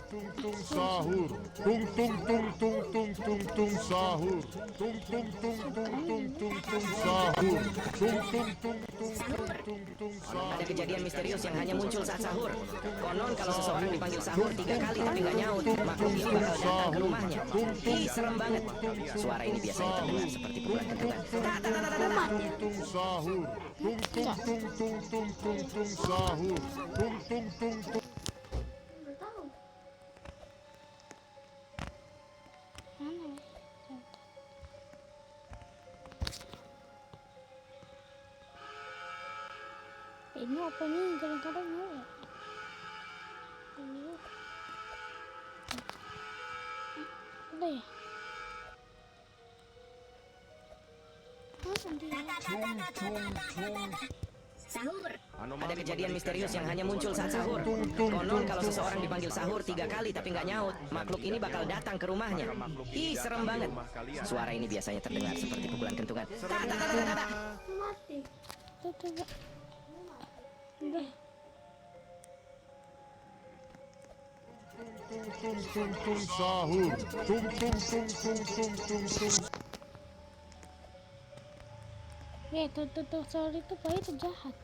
tung tung sahur, tung tung tung tung tung tung tung sahur, tung tung tung tung tung tung tung sahur, tung tung tung tung tung tung tung sahur. Ada kejadian misterius yang hanya muncul saat sahur. Konon kalau seseorang dipanggil sahur 3 kali tapi nggak nyaut, makhluk ini bakal datang ke rumahnya. Ih, serem banget. Suara ini biasanya terdengar seperti pukulan kentungan. Tung tung sahur, tung tung tung tung tung tung tung sahur, tung tung tung tung. Nggak tahu. Mana? Ini apa nih? Kadang-kadang ya. Ini. Udah ya. Sahur. Ada kejadian misterius yang hanya muncul saat sahur. Konon kalau seseorang dipanggil sahur 3 kali tapi nggak nyaut, makhluk ini bakal datang ke rumahnya. Ih, serem banget. Suara ini biasanya terdengar seperti pukulan kentungan. Mati. Tuh, coba. Udah. Tung tung tung tung sahur, tung tung tung tung tung tung tung. Tuh, sorry itu baik itu jahat.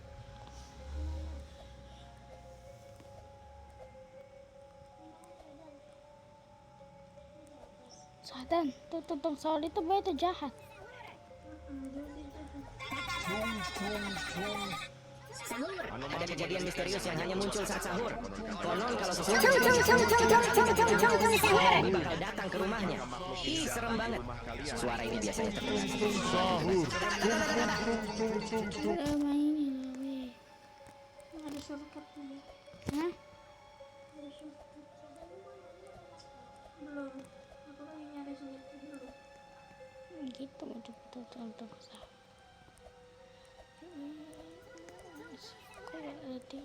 Satan, tuh, sorry itu baik itu jahat. Sahur. Ada kejadian misterius yang hanya muncul saat sahur. Konon kalau seseorang ini bakal datang ke rumahnya. Ih, serem banget. Suara ini biasanya terdengar seperti Sahur, tung tung tung. Udah mainin weh. Ada shortcutnya. Hah? Ada shortcut. Belum. Aku lagi nyari sendiri dulu. Gitu mau cepet tuh sahur. Kok ada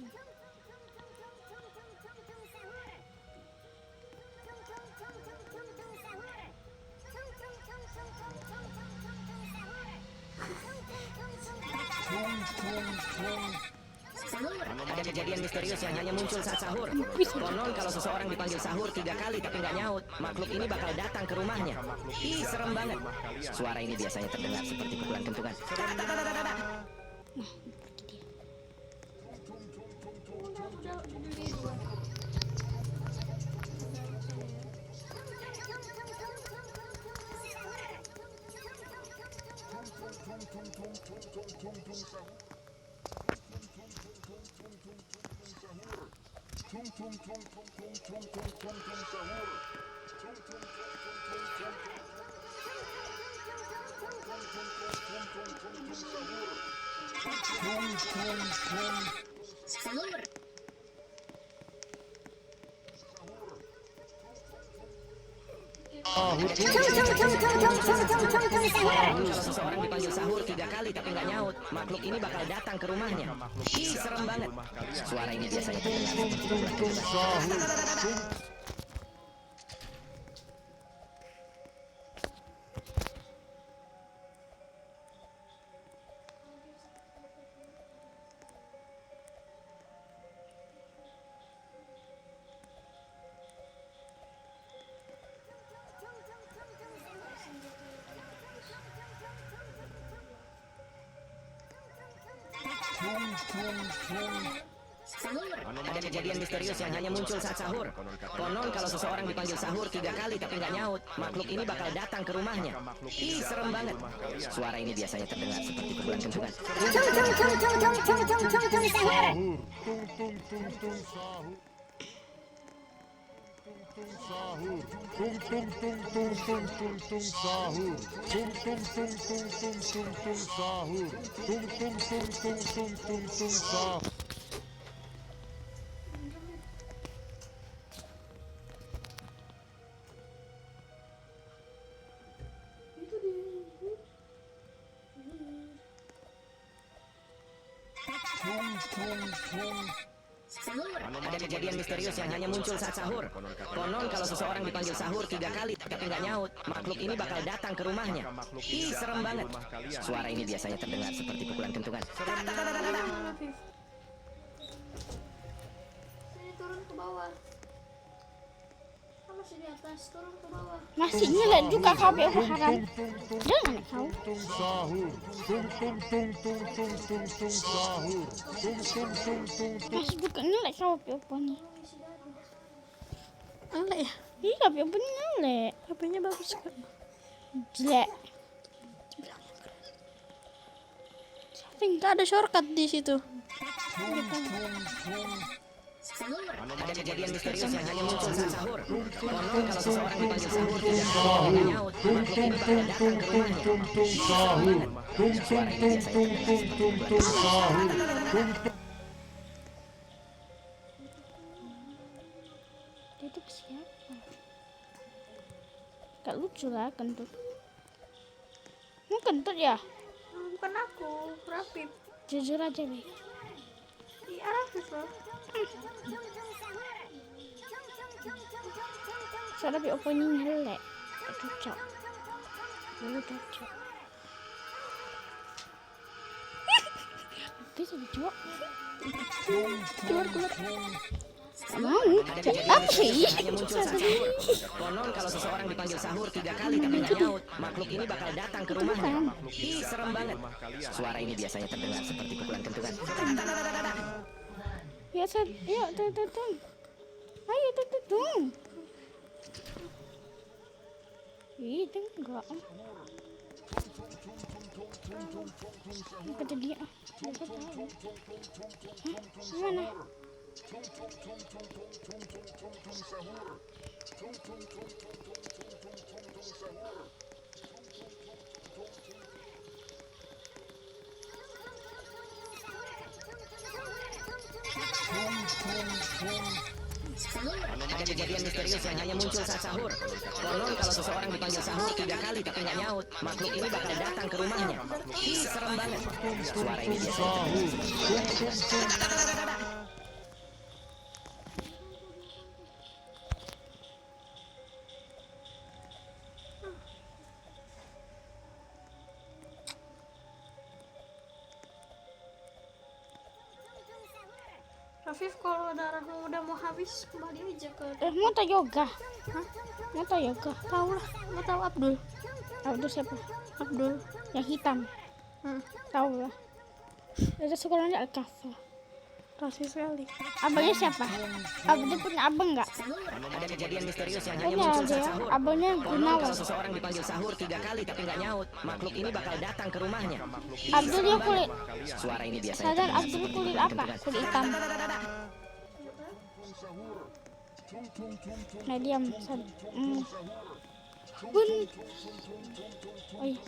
Ada kejadian misterius yang hanya muncul saat sahur. Konon kalau seseorang dipanggil sahur 3 kali tapi nggak nyaut, makhluk ini bakal datang ke rumahnya. Ih, serem banget. Suara ini biasanya terdengar seperti pukulan kentungan. Udah jadi dua. Sahur. Kalau seseorang dipanggil sahur 3 kali tapi nggak nyaut, makhluk ini bakal datang ke rumahnya. Ih, serem banget. Suara ini biasanya terdengar seperti pukulan kentungan. Ada kejadian misterius yang hanya muncul saat sahur. Konon kalau seseorang dipanggil sahur 3 kali tapi nggak nyaut, makhluk ini bakal datang ke rumahnya. Ih, serem banget. Suara ini biasanya terdengar seperti pukulan kentungan. Sahur, tung tung tung tung sahur. Sahur, tung tung tung tung tung tung tung sahur, tung tung tung tung tung tung tung sahur, tung tung tung tung tung tung tung sahur. Itu di Ada kejadian misterius yang hanya muncul saat sahur. Konon kalau seseorang dipanggil sahur 3 kali tapi nggak nyaut, makhluk ini bakal datang ke rumahnya. Ih, serem banget. Suara ini biasanya terdengar seperti pukulan kentungan. mana, Viv? 'Sini turun ke bawah. masih di atas, turun ke bawah. Masih nyelek juga kau be haram. Jangan kau. tung sahur. Tung sahur. Tung. Masih juga nyelek kau be apa nih? Elek ya? Iya be apa nyelek. HP-nya bagus kok. Jelek. Nggak ada shortcut di situ. Ada kejadian misterius yang hanya muncul saat sahur. Konon kalau seseorang dipanggil sahur tidak kali nyaut, makhluk ini bakal datang ke rumahnya. tung sahur. Suara ini biasanya tung sahur. Dia itu siapa? Gak lucu lah kentut. Mau kentut ya? Bukan aku, Rafif. Jujur aja be. Iya, Rafif loh. Soalnya be opanya nyelek. Gak cocok. Dulu cocok. Oke jadi cowok. Keluar. Mau? Ada kejadian Apa misterius sih? yang hanya muncul saat sahur. Konon kalau seseorang dipanggil sahur 3 kali tapi nggak nyaut, makhluk ini bakal datang ke rumahnya. Ih, serem banget. Suara ini biasanya terdengar seperti pukulan kentungan. Ya Sat, yuk tung. Ayo tung. Ih, enggak. Kata dia. Aku tahu. Hah? Mana? Ada kejadian misterius yang hanya muncul saat sahur. Konon kalau seseorang dipanggil sahur 3 kali tapi nggak nyaut, makhluk ini bakal datang ke rumahnya. Ih, serem banget. Suara ini biasanya Rafif, kalau darahmu udah mau habis, kembali aja ke... Mau tak yoga? Hah? Mau tak yoga? Tahu lah. Mau tahu Abdul? Abdul siapa? Abdul. Yang hitam. Tahu lah. Itu sekolahnya Al-Kahfa. Rasis sekali. Abangnya siapa? Abdul punya abang nggak? ada kejadian misterius yang hanya Punya muncul dia. saat sahur. Abangnya Konon Gunawan. kalau seseorang dipanggil sahur 3 kali tapi nggak nyaut, makhluk ini bakal datang ke rumahnya. Ih, Abdul dia kulit. suara ini biasanya Sadar terdengar Abdul seperti kulit pukulan apa? kentungan. Kulit hitam. Nah diam. Bun. Oh iya.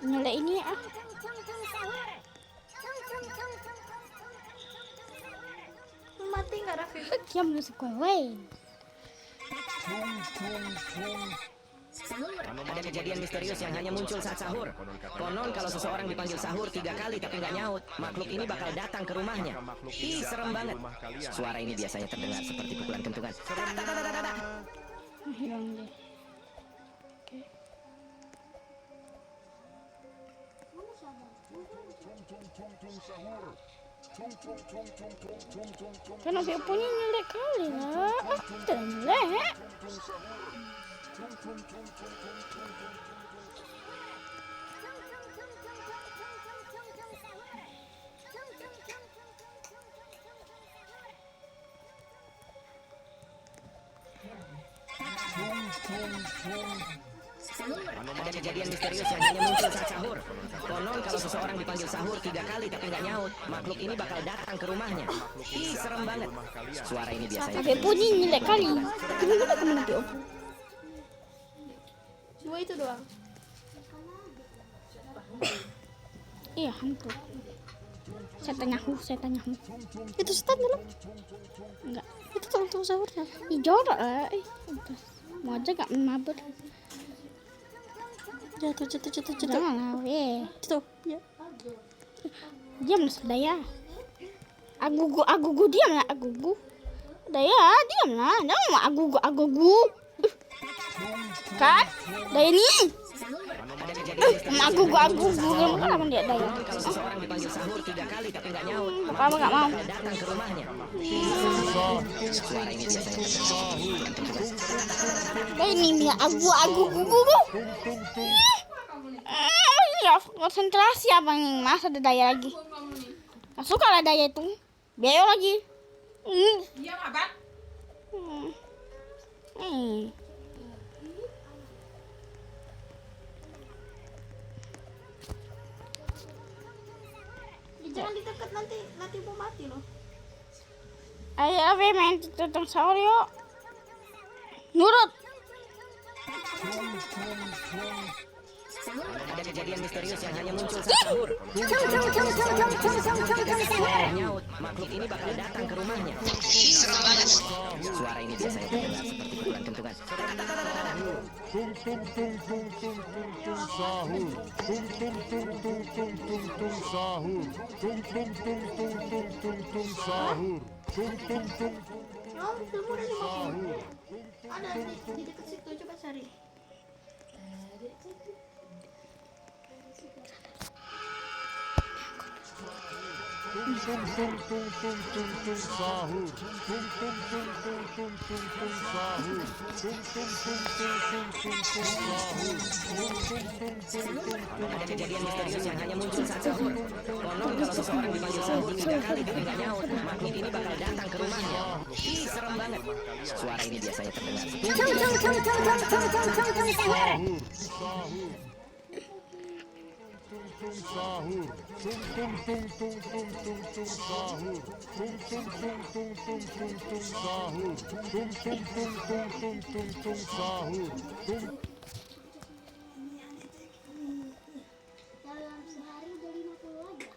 Nyala ini ah. Mati nggak, Rafif? Diam lu sekolah. Ada kejadian misterius yang hanya muncul saat sahur. Konon kalau seseorang dipanggil sahur 3 kali tapi nggak nyaut, makhluk ini bakal datang ke rumahnya. Ih, serem banget. Suara ini biasanya terdengar seperti pukulan kentungan. Hilang deh. Oke. Kenapa punya nyelek kali lah? Nyelek. Ada kejadian misterius yang hanya muncul saat sahur. Konon kalau seseorang dipanggil sahur 3 kali tapi nggak nyaut, makhluk ini bakal datang ke rumahnya. Ih, serem banget. Suara ini biasanya Tapi punya nyelek kali. Gimana kemana dia? Dua itu doang. Iya hantu. Saya tanya hu. Itu setan belum? Enggak. Itu tolong sahurnya. Ih jorok lah. Mau aja gak mabur. Jatuh. Jangan lah weh. Jatuh. Ya. Diam lah Daya. Agugu diam lah agugu. Daya diam lah. Jangan mau agugu. Kan? Daya nih. Aku belum kenapa dia daya. Konon kalau seseorang dipanggil sahur 3 kali tapi nggak nyaut, Kamu nggak mau. bakal datang ke rumahnya. Suara ini biasanya Ini dia aku gugu. Ya konsentrasi apa nih? Masa ada daya lagi? Nggak suka lah daya itu. Beo lagi. Iya, Abang. Jangan deket, nanti mau mati loh. Ayo Abe main tentang sahur yuk. Nurut. ada kejadian misterius yang hanya muncul saat sahur. Nyaut, makhluk ini bakal datang ke rumahnya. Serem banget. Suara ini biasanya terdengar seperti pukulan kentungan. Tung tung tung tung tung tung tung sahur. Tung tung tung tung tung tung tung sahur. Tung tung tung tung tung tung tung sahur. Tung tung tung Oh, filmmu udah sahur. ada di dekat situ, coba cari. Tung tung tung tung tung tung tung sahur. Tung tung tung tung tung tung tung sahur. Tung tung tung tung tung tung tung sahur. Tung tung tung tung tung tung. Ada kejadian misterius yang hanya muncul saat sahur. Konon kalau seseorang dipanggil sahur 3 kali tapi nggak nyaut, makhluk ini bakal datang ke rumahnya. Ih, serem banget. Suara ini biasanya terdengar. Sahur, tung tung tung tung tung tung tung sahur, tung tung tung tung tung tung tung sahur, tung tung tung tung tung tung tung sahur, tung. Dalam sehari udah 50 lagi.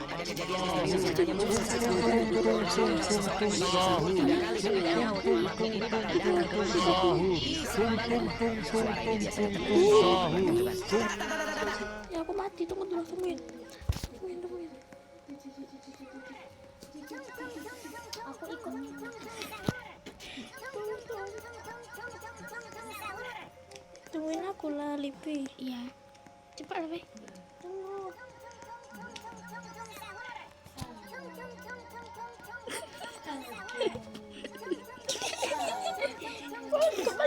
Ada kejadian misterius yang hanya muncul saat sahur. Konon kalau seseorang dipanggil sahur 3 kali tapi nggak nyaut, makhluk ini bakal datang ke rumahnya. Ih, serem banget. Suara ini biasanya terdengar. Ya aku mati, tunggu dulu, tungguin. Aku ikut. Tungguin aku lah, Lipi. Iya. Cepat Abe. Tunggu.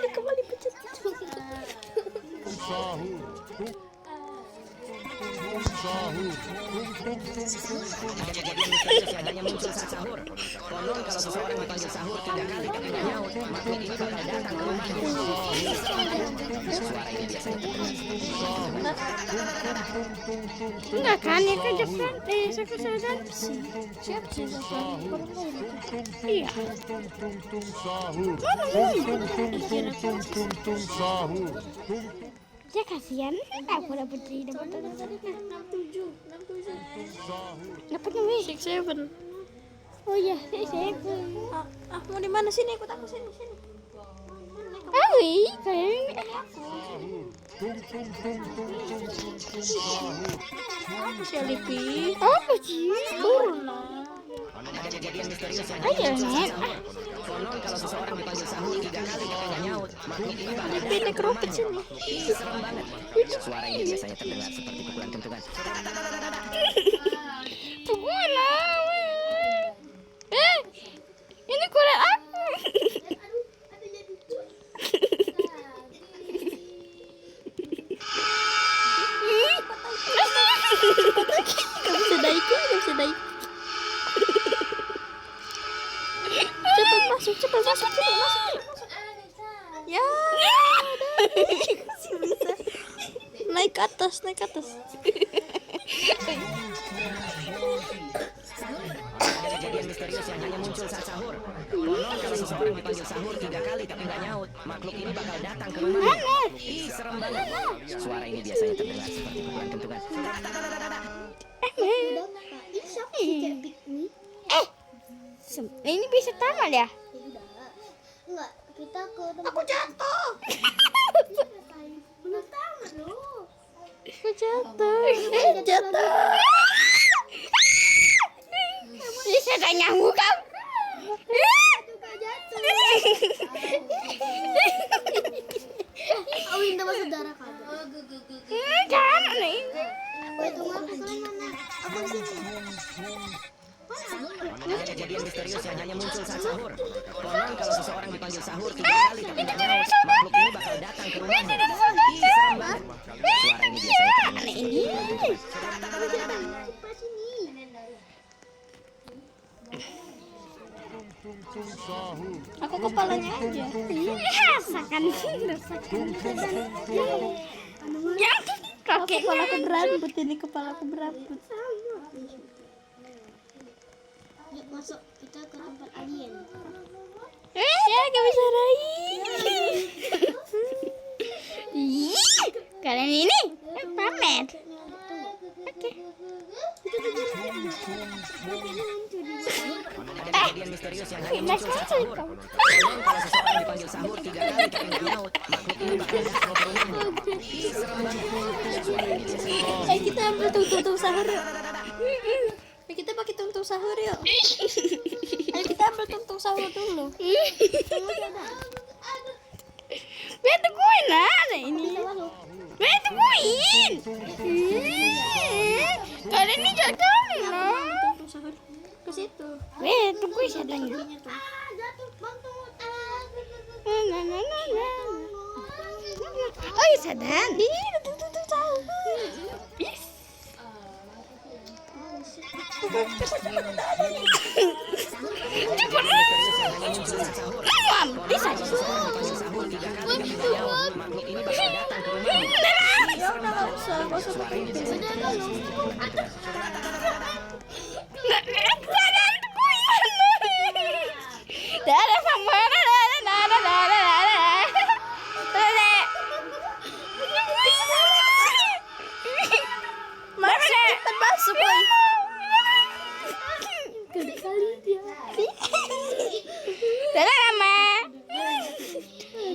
Kembali pencet. Sahur, sahur, Ada kejadian misterius yang hanya muncul saat sahur. Konon kalau seseorang dipanggil sahur 3 kali tapi nggak nyaut, makhluk ini bakal datang ke rumahnya. Suara ini biasanya terdengar. Enggak kan ya ke depan. Saya ke sana. Siap sih, Iya. tung tung tung sahur, tung tung tung tung tung tung tung sahur, tung. Ya kasihan. Aku dapat 3 dapat. 67. Dapatnya Wi. 6-7. Oh iya, saya. Mau di mana? Sini, ikut aku sini. Wi, kayaknya Tung tung tung tung tung tung tung sahur. Apa sih, Lipi? apa sih? Ada kejadian misterius yang Ayo, hanya muncul saat Nek. sahur. Konon kalau seseorang dipanggil sahur 3 kali tapi nggak nyaut, makhluk ini bakal datang Naik ke roket rumahnya. sini. Ih, serem banget. Suara ini biasanya terdengar seperti pukulan kentungan. Tunggu lah. Ini kulit aku. Gak bisa naik. Cepat masuk. Ya, masih bisa. Naik ke atas. Ada kejadian misterius yang hanya muncul saat sahur. Konon kalau seseorang dipanggil sahur 3 kali tapi nggak nyaut, makhluk ini bakal datang ke rumahnya. Ih, serem banget. Suara ini biasanya terdengar seperti pukulan kentungan. Ini bisa tamat ya? Enggak, kita ke tempat. Aku jatuh. Belum tamat loh. Jatuh. Bisa gak nyambung kau? Oh, minta masuk darah kan. Jangan nih. Tunggu aku kalian mana? Aku di sini. Ada kejadian misterius yang hanya muncul saat sahur. Konon kalau seseorang dipanggil sahur 3 kali tapi nggak nyaut, makhluk ini bakal datang ke rumahnya. Ih, serem banget. Suara ini biasanya terdengar Tung tung sahur. Aku kepalanya aja. Rasakan. Yang kakek Kepalaku berambut ini, kepalaku berambut. Yuk masuk kita ke tempat alien. Ya, gak bisa raih. kalian ini pamer. Ada kejadian misterius yang hanya muncul saat sahur. Konon kalau seseorang dipanggil sahur 3 kali tapi nggak nyaut, makhluk ini bakal datang ke rumahnya. Ih, serem banget. Suara ini biasanya Kita ambil tungtung sahur yuk. Kita pakai tungtung sahur yuk. Ayo kita ambil tungtung sahur dulu. Biar tungguin ada ini. Biar tungguin. Kalian ini jangan kali lah. Tungtung sahur ke situ. Biar tungguin sadanya. Jatuh bantu. Oh iya sadan. Iya tungtung sahur. Bisa sahur 3 kali tapi nggak nyaut, makhluk ini bakal datang ke rumahnya. Ya udah nggak usah, nggak usah pakai itu. Ada sama Masuk boy. Gede kali dia. Dadah nama.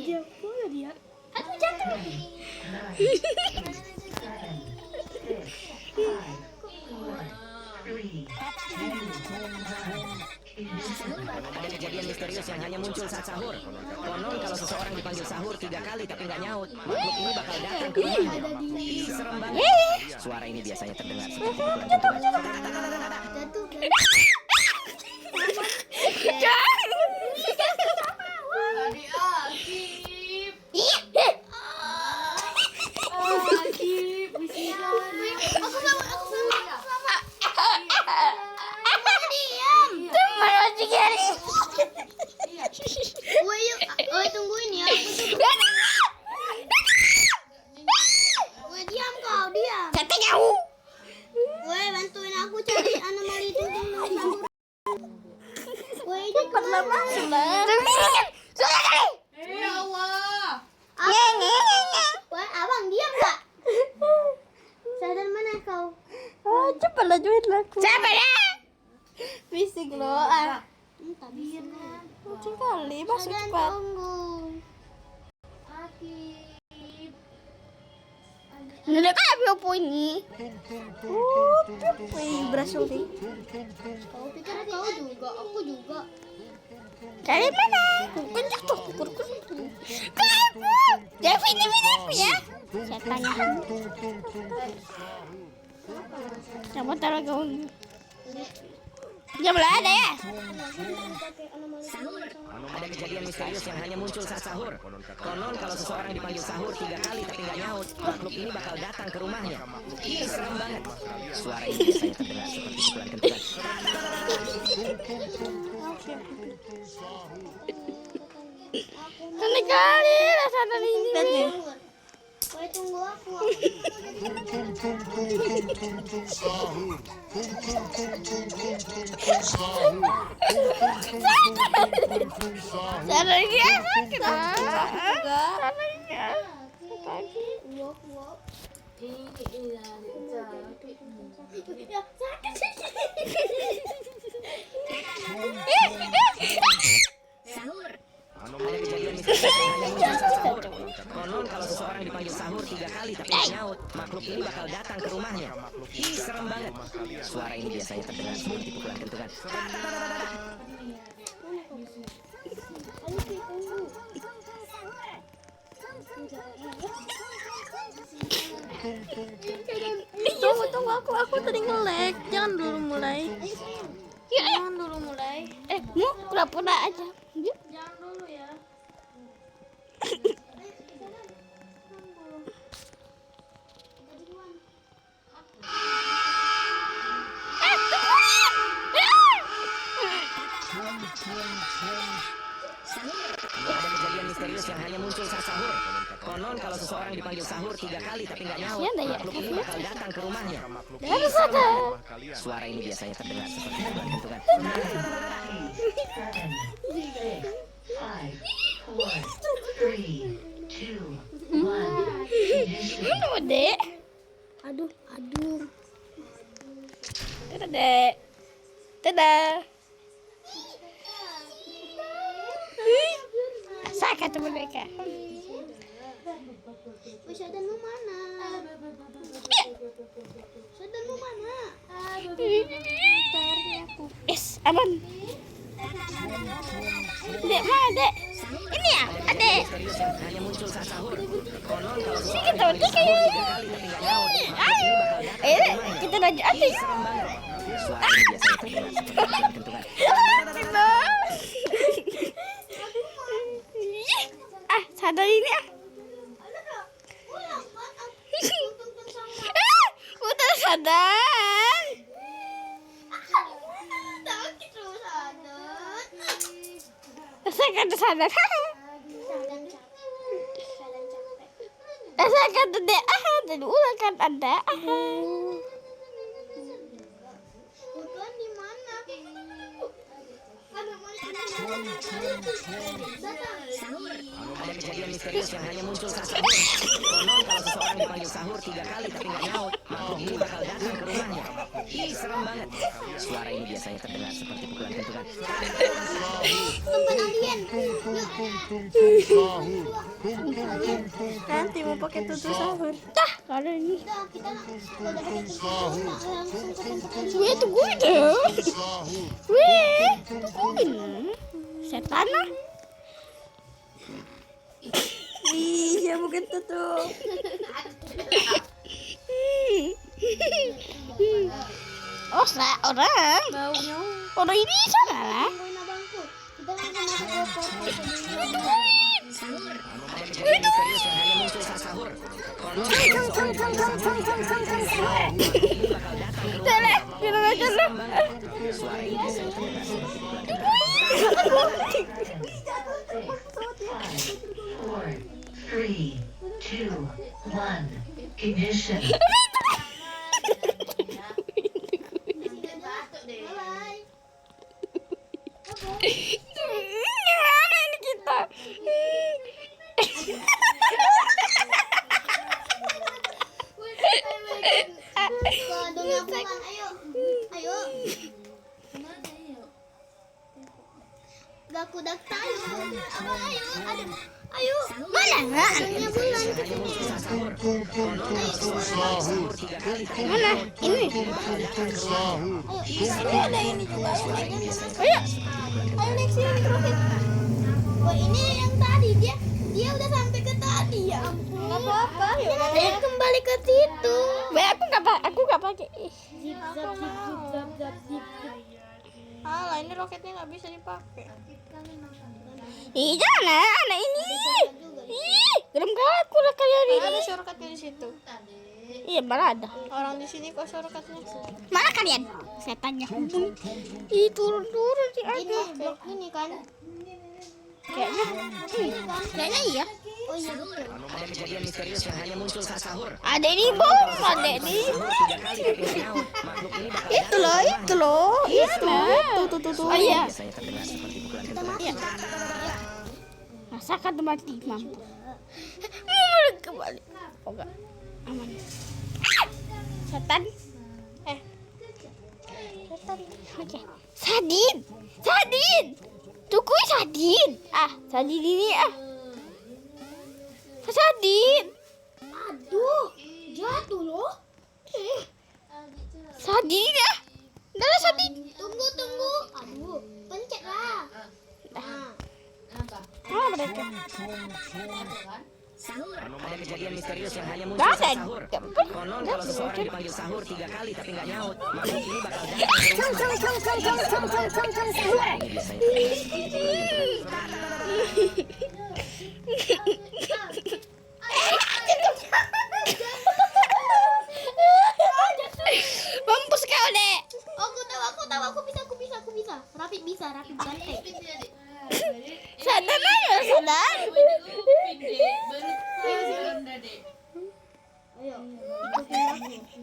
Dia apa dia? Aku jatuh. Ada kejadian misterius yang hanya muncul saat sahur. Konon kalau seseorang dipanggil sahur 3 kali tapi nggak nyaut, makhluk ini bakal datang ke rumahnya. Ih, serem banget. Suara ini biasanya terdengar seperti pukulan. Jatuh. Woi, yuk. Woi, tungguin ya. Woi, diam kau, diam. Kata jauh. Woi, bantuin aku cari anomali itu dulu. Woi, ini Pernah masuk lah. Sudah kali. Ya Allah. Woi, abang diam gak? Sadar mana kau? Oh, cepat lah join aku. Siapa ya? Bising lo. Ah, Tak bisa. kucing kali masuk Sadar cepat. tunggu. Nggak ada apa ini. Wih, berhasil nih. Kau pikir kau juga, aku juga. Dari mana? Bukan jatuh. Kamu. Devin ini ya. Saya tanya. Coba taruh gaun. Jam lah ada ya. Ada kejadian misterius yang hanya muncul saat sahur. Konon kalau seseorang dipanggil sahur 3 kali tapi nggak nyaut, makhluk ini bakal datang ke rumahnya. Ih, serem banget. Suara ini biasanya terdengar seperti pukulan kenturan. Aneh kali rasanya ini. Woi, tunggu aku. Cara dia kenapa? Sahur. Ada kejadian misterius yang hanya muncul saat sahur. Konon kalau seseorang dipanggil dipanggil sahur 3 kali tapi nggak nyaut, makhluk ini bakal datang ke rumahnya. Ih, serem banget. Suara ini biasanya terdengar seperti pukulan kentungan. Tunggu aku tadi nge-lag. Jangan dulu mulai. Jangan dulu mulai. Mau pura-pura aja. Yuk. Jangan dulu ya. Ada kejadian misterius yang hanya muncul saat sahur. Konon kalau seseorang dipanggil sahur 3 kali tapi nggak nyaut, Kasihan dah ya. makhluk ini bakal datang ke rumahnya. Harus ada. Suara ini biasanya terdengar seperti pukulan kentungan. 5, 4, 3, 2, 1. Mana Dek? Aduh. Dadah, Dek. Dadah. Sakit mereka. Sadanmu mana? Sadanmu mana? Aman. Dek, mana Dek? Ini ya, Adek. Misterius yang hanya muncul saat sahur. Konon kalau Sini seseorang kita dipanggil sahur 3 kali tapi nggak nyaut, makhluk ini bakal datang ke rumahnya. Kita lanjut aja. Serem banget. Suara ini biasanya terdengar seperti pukulan kentungan. Sadar ini ah. Udah sadar. Saya kata sadar. Saya kata dek dan ulang kan ada. Bukan di mana? Ada kejadian misterius yang hanya muncul saat sahur. Konon kalau seseorang dipanggil sahur 3 kali tapi nggak nyaut, makhluk ini bakal datang ke rumahnya. Ih, serem banget. Suara ini biasanya terdengar seperti pukulan kentungan. Tempat alien. Nanti mau pakai tutup sahur. Kalau ini. Kita udah langsung ke tempat alien. Weh, tungguin deh. Weh, tungguin. Setan lah. Iya, bukan tutup. Oh, orang. Baunya. Orang ini sana lah. Tungguin abangku. Kita langsung masuk ke pos. Ada kejadian misterius yang hanya muncul saat sahur. Konon kalau seseorang dipanggil sahur 3 kali tapi nggak nyaut, makhluk ini bakal datang ke rumahnya. Jangan aja lah. Serem banget. Suara ini biasanya terdengar seperti pukulan kentungan. 4, 3, 2, 1. Ignition. Gimana ini kita? Demi aku kan, ayo. Gak kudak tayo. Apa ayo? Ayo. Mana? Dunia bulan ke sini. Mana? Ini. Ada ini juga. Ayo. Ayo naik sini Rocket. Oh ini yang tadi dia udah sampai ke tadi ya ampun. Gak apa-apa. Ya kembali ke situ. Aku nggak pakai. Zip zap zip zap zap zip. Alah, ini roketnya nggak bisa dipakai. Ih, jangan anak ini. Ih, gerem kali aku lah kalian ini. Ada shortcutnya di situ. Iya, mana ada? Orang di sini kok shortcutnya? Mana kalian? Setannya. Ih, turun sih Ini ada. blok ini kan. Kayaknya iya. Oh iya betul. Ada kejadian misterius yang hanya muncul saat sahur. Ada ini bom, ada ini. Sahur 3 kali tapi nggak nyaut, makhluk ini bakal Itu loh. Tuh. Oh iya. biasanya terdengar seperti pukulan kentungan. Masakan mati mampu. Mau kembali. Oh enggak. Aman. Setan. Setan. Oke. Sadin. Tukui Sadin. Sadin ini Sadin. Aduh, jatuh loh. Sadi ya. Udah Sadi. Tunggu. Aduh, pencet lah. Nah. Ah, mereka. Ada kejadian misterius yang hanya muncul Gak saat ada. sahur. Dapat. Konon kalau seseorang dipanggil sahur 3 kali tapi nggak nyaut, makhluk ini bakal datang ke rumahnya. Suara ini biasanya Mampus kau, Dek. Aku bisa. Rapi bisa, bantai. Sadar aja, sadar.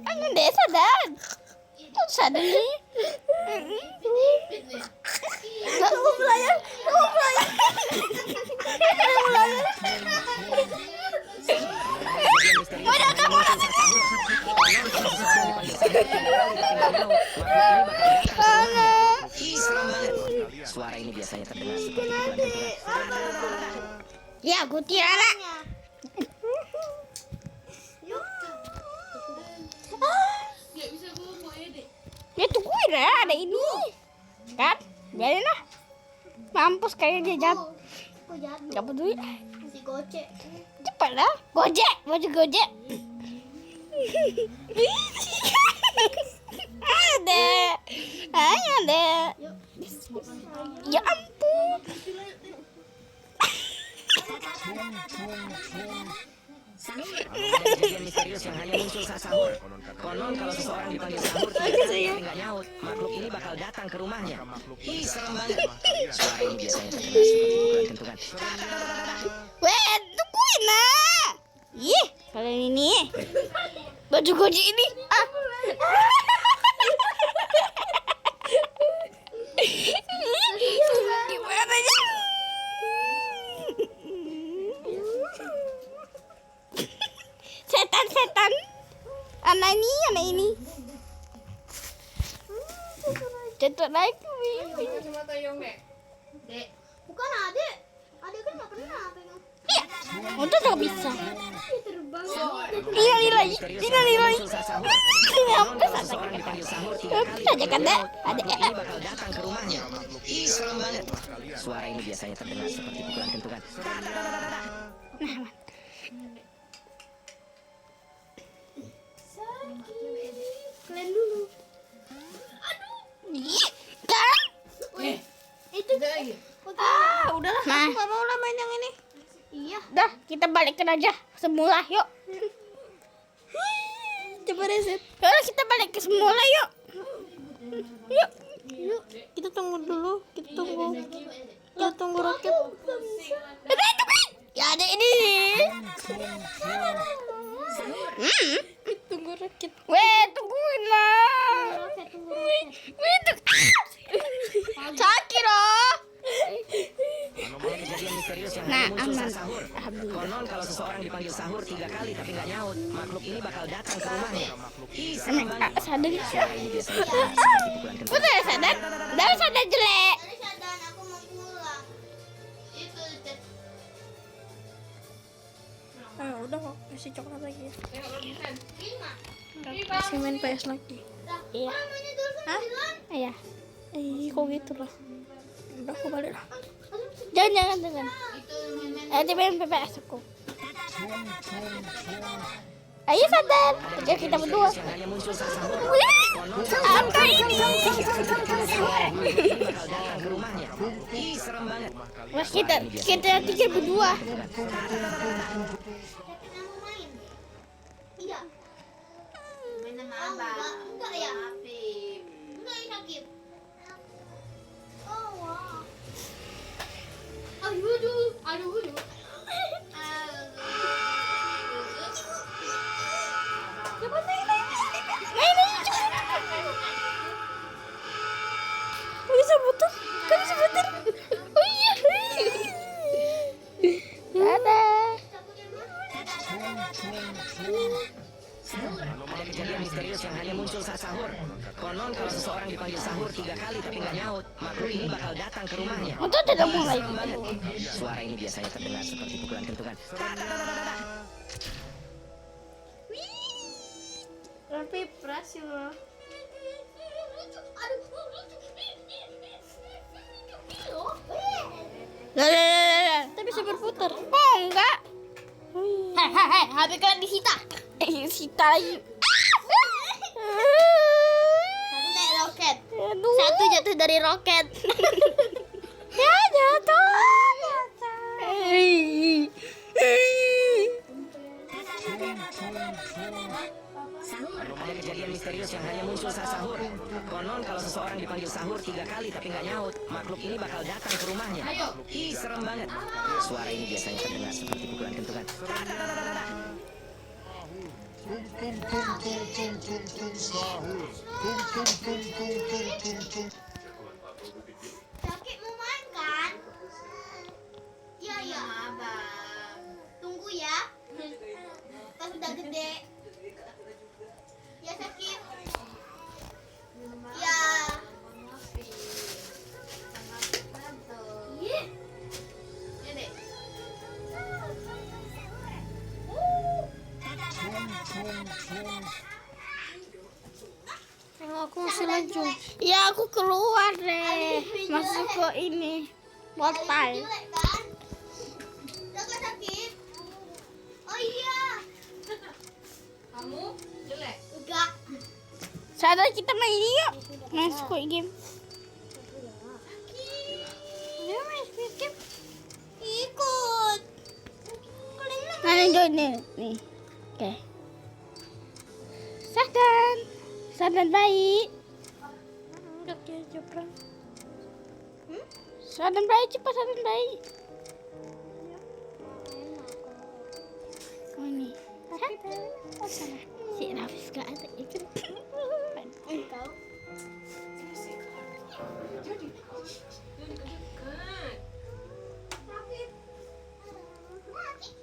Anu Dek, sadar. Kau sadar nih. Aku melayang. Udah kamu Suara ini biasanya terdengar seperti pukulan kenturan. Ya, aku tirala. Ya tungguin ya, ada ini. Kan? Biarin lah. Mampus kayak dia jatuh. Kok jatuh? Gak peduli. Masih gocek. Cepat lah. Gojek. Baju gojek. Ada. Ya ampun. Ada kejadian misterius yang hanya muncul saat sahur. Konon kalau seseorang dipanggil sahur 3 kali tapi nggak nyaut, makhluk ini bakal datang ke rumahnya. Ih, serem banget. Suara ini biasanya terdengar seperti pukulan kenturan. Weh, tungguin lah. Ih, kalian ini. Baju gojek ini. Gimana ya? Setan. Anak ini. Jatuh naik. Bukan adek. Adek kan nggak pernah pegang. Udah gak bisa. Dia terbang. Nilai. Muncul saat sahur. Konon Apa kalau seseorang dipanggil sahur 3 kali Saja kan, Dek? Ada makhluk ini bakal datang ke rumahnya. Ih, serem banget. Suara ini biasanya terdengar seperti pukulan kenturan. Kalian dulu. Ih, kan? Itu. Udahlah. Nah, Aku gak mau lah main yang ini. Iya. dah kita balikin aja semula yuk. Coba reset. Yuk kita balik ke semula yuk. Yuk. Kita tunggu dulu. Kita tunggu roket. Ya ada ini. Tunggu roket. Weh, tungguin lah. Weh, sakit loh. Ada kejadian misterius yang Nah, hanya muncul aman. saat sahur. Konon kalau seseorang dipanggil sahur 3 kali tapi nggak nyaut, makhluk ini bakal datang ke rumahnya. Ih, serem banget. Sadar. Suara ini biasanya terdengar seperti pukulan kenturan. Udah sadar. Udah sadar jelek. Tadi sadar aku mau pulang. Itu. Udah kok. Kasih coklat lagi. Lima. Kasih main PS lagi. Iya. Namanya dulu kan bilang. Iya. Kok gitu lah. Udah aku balik lah. Jangan. Itu main-main. Nanti main PPS aku. Ayo sadar. Aja kita berdua. Yang hanya muncul saat sahur. Apa ini? Ini bakal datang ke rumahnya. Ih, serem banget. Mas kita tiga berdua. Yakin mau main? Iya. Main sama Abang. Enggak ya? Enggak ya sakit. Oh, wow. Aduh. Coba main. Bisa putar. Kan bisa putar. Oh iya. Dadah. Ada kejadian misterius yang hanya muncul saat sahur. Konon kalau seseorang dipanggil sahur 3 kali tapi nggak nyaut, makhluk ini bakal datang ke rumahnya. Untuk tidak mulai. Serem banget. Suara ini biasanya terdengar seperti pukulan kenturan. Tapi pras ya. Kita bisa berputar. Oh enggak. Hei, HP kalian disita. Sita lagi. Satu dari roket. Aduh. Satu jatuh dari roket. Ya jatuh. Ada kejadian misterius yang hanya muncul saat sahur. Konon kalau seseorang dipanggil sahur 3 kali tapi nggak nyaut, makhluk ini bakal datang ke rumahnya. Ih, serem banget. Suara ini biasanya terdengar seperti pukulan kentungan. Tung tung tung tung tung tung tung sahur. Tung tung tung tung tung tung tung. Sakit mau main kan? Iya ya. Tunggu ya. Pas udah gede. Ya sakit. Ya. Iya. Ya deh. Kalau aku masih lanjut. Ya aku keluar deh. Masuk ke ini. Portal. Jelek kan? Udah gak sakit? Oh iya. Kamu jelek. Enggak. Sadar kita main ini yuk. Main Squid Game. Ya main Squid Game. Ikut. Mana join nih. Oke. Sadan baik. Enggak dia jepang. Sadan baik cepat sadan baik. Oh ini. Sadan. Oh salah. Si Rafis gak ada ikut. Engkau.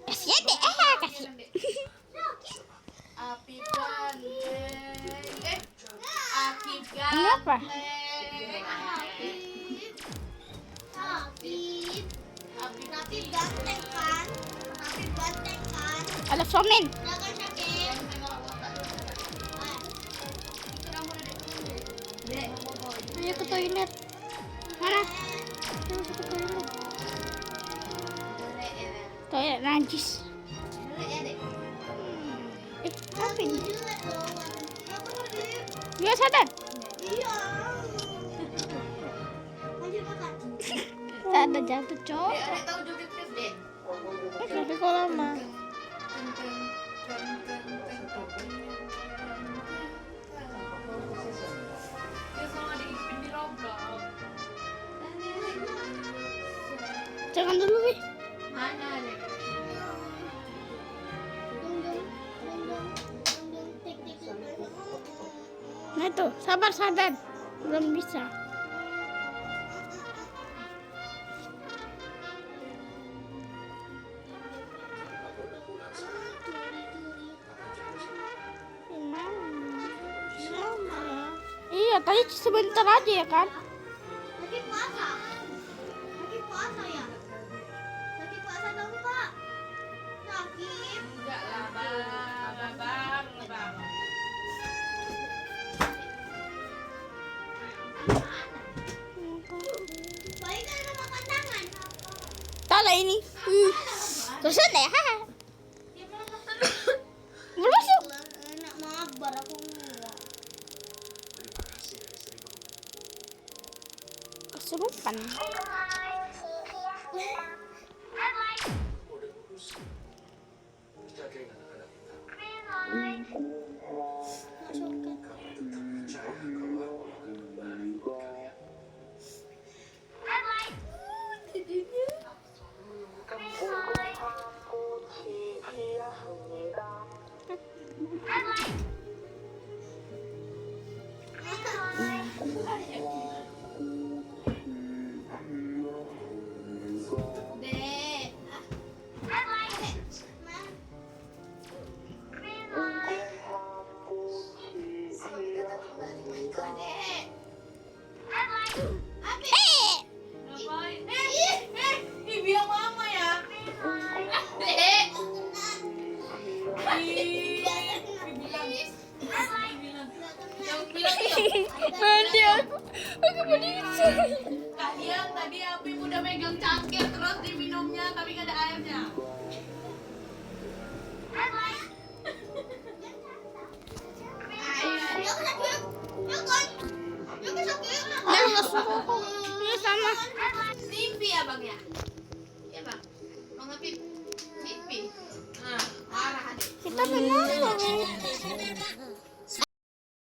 Kasih deh. Kasih. Api ganteng. Api Ini apa? Rapid ganteng kan? Rapid ganteng kan? Ada somen. Jangan sakit. Ayo ke toilet. Mana? Ayo ke toilet. Toilet najis. Apa ini? Ya Sadan. Iya. Lanjut makan. Sadan jatuh cowok. Adek tahu joget Chris deh. Tapi kok lama. Dia selalu ada ipin di Roblox. Jangan dulu wih. Mana adek? Nah itu, sabar Sadan. Belum bisa. Iya, tadi sebentar aja ya kan? Lagi puasa. Lagi puasa ya? Lagi puasa dong, Pak. Sakit. Enggak lah, bang. Baik kan ada makan tangan. Tala ini. Terus deh, haha. Belum masuk. Enak mabar aku enggak. Kesurupan. Dek. Ih, bilang mama ya. Adek. Ih, bilang. Mandi aku bisa. Kalian tadi Api udah megang cangkir terus diminumnya tapi nggak ada airnya. Ini sama. Mimpi ya bang ya? Iya bang. Bang Apip. Mimpi. Nah, marah adik. Kita benar.